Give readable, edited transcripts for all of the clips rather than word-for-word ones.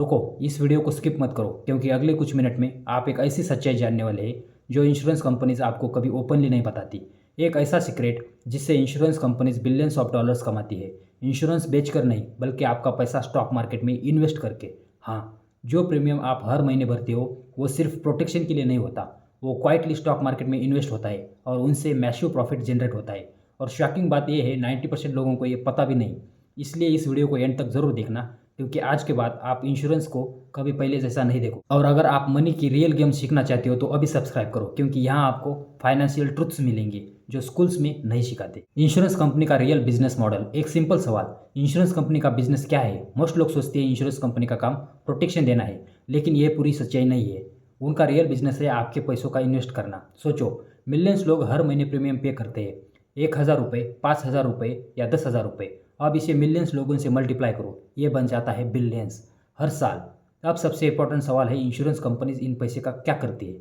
रुको, इस वीडियो को स्किप मत करो क्योंकि अगले कुछ मिनट में आप एक ऐसी सच्चाई जानने वाले हैं जो इंश्योरेंस कंपनीज आपको कभी ओपनली नहीं बताती। एक ऐसा सीक्रेट जिससे insurance companies billions of dollars कमाती है, इंश्योरेंस बेचकर नहीं बल्कि आपका पैसा स्टॉक मार्केट में इन्वेस्ट करके। हाँ, जो प्रीमियम आप हर महीने भरते हो वो सिर्फ प्रोटेक्शन के लिए नहीं होता, वो क्वाइटली स्टॉक मार्केट में इन्वेस्ट होता है और उनसे मैसिव प्रॉफिट जनरेट होता है। और शॉकिंग बात यह है 90% लोगों को ये पता भी नहीं। इसलिए इस वीडियो को एंड तक ज़रूर देखना क्योंकि आज के बाद आप इंश्योरेंस को कभी पहले जैसा नहीं देखो। और अगर आप मनी की रियल गेम सीखना चाहते हो तो अभी सब्सक्राइब करो क्योंकि यहाँ आपको फाइनेंशियल ट्रुथ्स मिलेंगे जो स्कूल्स में नहीं सिखाते। इंश्योरेंस कंपनी का रियल बिजनेस मॉडल। एक सिंपल सवाल, इंश्योरेंस कंपनी का बिजनेस क्या है? मोस्ट लोग सोचते हैं इंश्योरेंस कंपनी का काम प्रोटेक्शन देना है, लेकिन ये पूरी सच्चाई नहीं है। उनका रियल बिजनेस है आपके पैसों का इन्वेस्ट करना। सोचो, मिलियंस लोग हर महीने प्रीमियम पे करते हैं, 1,000 रुपये, 5,000 रुपये या 10,000 रुपये। अब इसे मिलियंस लोगों से मल्टीप्लाई करो, ये बन जाता है बिलियंस हर साल। अब सबसे इंपॉर्टेंट सवाल है, इंश्योरेंस कंपनीज इन पैसे का क्या करती है?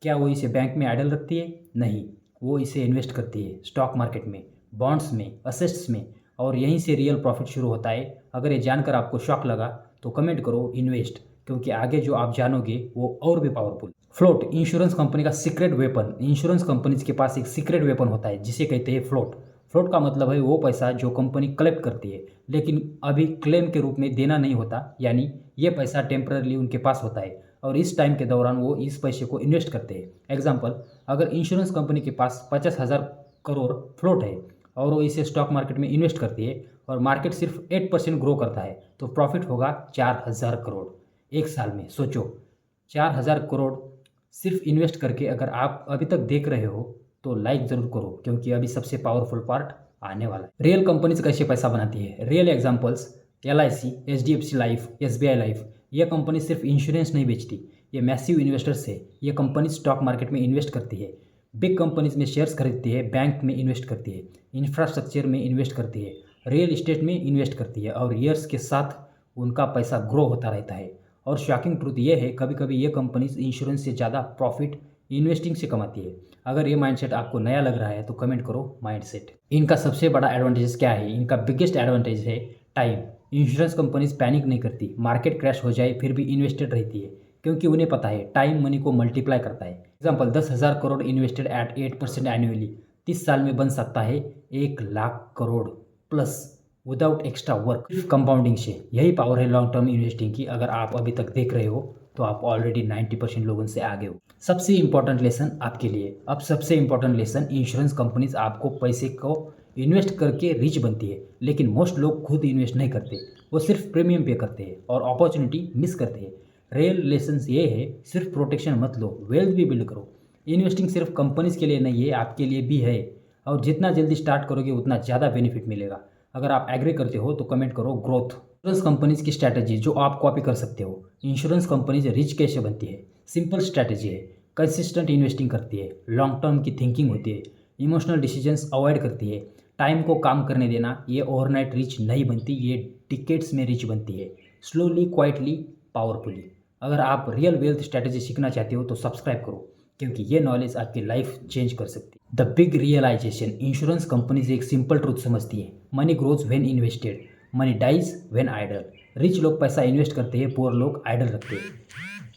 क्या वो इसे बैंक में आइडल रखती है? नहीं, वो इसे इन्वेस्ट करती है स्टॉक मार्केट में, बॉन्ड्स में, असेट्स में, और यहीं से रियल प्रॉफिट शुरू होता है। अगर ये जानकर आपको शॉक लगा तो कमेंट करो इन्वेस्ट, क्योंकि आगे जो आप जानोगे वो और भी पावरफुल। फ्लोट, इंश्योरेंस कंपनी का सीक्रेट वेपन। इंश्योरेंस कंपनीज के पास एक सीक्रेट वेपन होता है जिसे कहते हैं फ्लोट। फ्लोट का मतलब है वो पैसा जो कंपनी कलेक्ट करती है लेकिन अभी क्लेम के रूप में देना नहीं होता, यानी ये पैसा टेम्पररी उनके पास होता है और इस टाइम के दौरान वो इस पैसे को इन्वेस्ट करते हैं। एग्जाम्पल, अगर इंश्योरेंस कंपनी के पास 50,000 करोड़ फ्लोट है और वो इसे स्टॉक मार्केट में इन्वेस्ट करती है और मार्केट सिर्फ 8% ग्रो करता है तो प्रॉफिट होगा 4,000 करोड़ एक साल में। सोचो, 4,000 करोड़ सिर्फ इन्वेस्ट करके। अगर आप अभी तक देख रहे हो तो लाइक ज़रूर करो क्योंकि अभी सबसे पावरफुल पार्ट आने वाला है। रियल कंपनीज कैसे पैसा बनाती है? Real examples, LIC, HDFC life, SBI life. ये कंपनी सिर्फ इंश्योरेंस नहीं बेचती, ये मैसिव इन्वेस्टर्स है। ये कंपनी स्टॉक मार्केट में इन्वेस्ट करती है, बिग कंपनीज में शेयर्स खरीदती है, बैंक में इन्वेस्ट करती है, इंफ्रास्ट्रक्चर में इन्वेस्ट करती है, रियल इस्टेट में इन्वेस्ट करती है और ईयर्स के साथ उनका पैसा ग्रो होता रहता है। और शॉकिंग ट्रूथ ये है, कभी कभी ये कंपनीज इंश्योरेंस से ज़्यादा प्रॉफिट इन्वेस्टिंग से कमाती है। अगर ये माइंडसेट आपको नया लग रहा है तो कमेंट करो माइंडसेट। इनका सबसे बड़ा एडवांटेज क्या है? इनका बिगेस्ट एडवांटेज है टाइम। इंश्योरेंस कंपनीज पैनिक नहीं करती, मार्केट क्रैश हो जाए फिर भी इन्वेस्टेड रहती है क्योंकि उन्हें पता है टाइम मनी को मल्टीप्लाई करता है। Example, 10,000 crore invested at 8% annually 30 साल में बन सकता है 1,00,000 crore plus without extra work, सिर्फ कंपाउंडिंग से। यही पावर है लॉन्ग टर्म इन्वेस्टिंग की। अगर आप अभी तक देख रहे हो तो आप ऑलरेडी 90% लोगों से आगे हो। सबसे इंपॉर्टेंट लेसन आपके लिए, अब सबसे इंपॉर्टेंट लेसन, इंश्योरेंस कंपनीज आपको पैसे को इन्वेस्ट करके रिच बनती है, लेकिन मोस्ट लोग खुद इन्वेस्ट नहीं करते, वो सिर्फ प्रीमियम पे करते हैं और अपॉर्चुनिटी मिस करते हैं। रियल लेसन ये है, सिर्फ प्रोटेक्शन मत लो, वेल्थ भी बिल्ड करो। इन्वेस्टिंग सिर्फ कंपनीज के लिए नहीं है, आपके लिए भी है और जितना जल्दी स्टार्ट करोगे उतना ज़्यादा बेनिफिट मिलेगा। अगर आप एग्री करते हो तो कमेंट करो ग्रोथ। इंश्योरेंस कंपनीज की स्ट्रैटेजी जो आप कॉपी कर सकते हो। इंश्योरेंस कंपनीज रिच कैसे बनती है? सिंपल स्ट्रैटेजी है, कंसिस्टेंट इन्वेस्टिंग करती है, लॉन्ग टर्म की थिंकिंग होती है, इमोशनल डिसीजंस अवॉइड करती है, टाइम को काम करने देना। ये ओवरनाइट रिच नहीं बनती, ये डिकेड्स में रिच बनती है, स्लोली, क्वाइटली, पावरफुली। अगर आप रियल वेल्थ स्ट्रैटेजी सीखना चाहते हो तो सब्सक्राइब करो क्योंकि ये नॉलेज आपकी लाइफ चेंज कर सकती है। The big realisation, insurance companies एक सिंपल ट्रूथ समझती है, money grows when invested, money dies when idle. Rich लोग पैसा इन्वेस्ट करते हैं, पुअर लोग आइडल रखते हैं।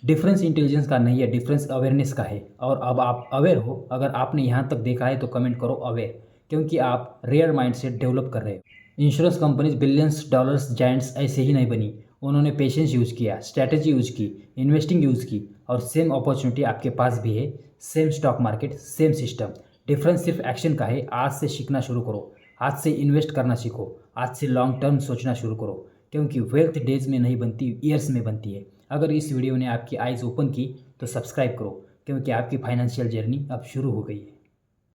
डिफरेंस इंटेलिजेंस का नहीं है, डिफरेंस अवेयरनेस का है। और अब आप अवेयर हो, अगर आपने यहाँ तक देखा है तो कमेंट करो अवेयर, क्योंकि आप रेयर माइंडसेट डेवलप कर रहे हो। Insurance companies billions dollars giants ऐसे ही नहीं बनी, उन्होंने पेशेंस यूज़ किया, स्ट्रैटेजी यूज़ की, इन्वेस्टिंग यूज़ की और सेम अपॉर्चुनिटी आपके पास भी है, same stock market, same system. Difference सिर्फ एक्शन का है। आज से सीखना शुरू करो, आज से इन्वेस्ट करना सीखो, आज से लॉन्ग टर्म सोचना शुरू करो क्योंकि वेल्थ डेज में नहीं बनती, ईयर्स में बनती है। अगर इस वीडियो ने आपकी आइज़ ओपन की तो सब्सक्राइब करो क्योंकि आपकी फाइनेंशियल जर्नी अब शुरू हो गई है।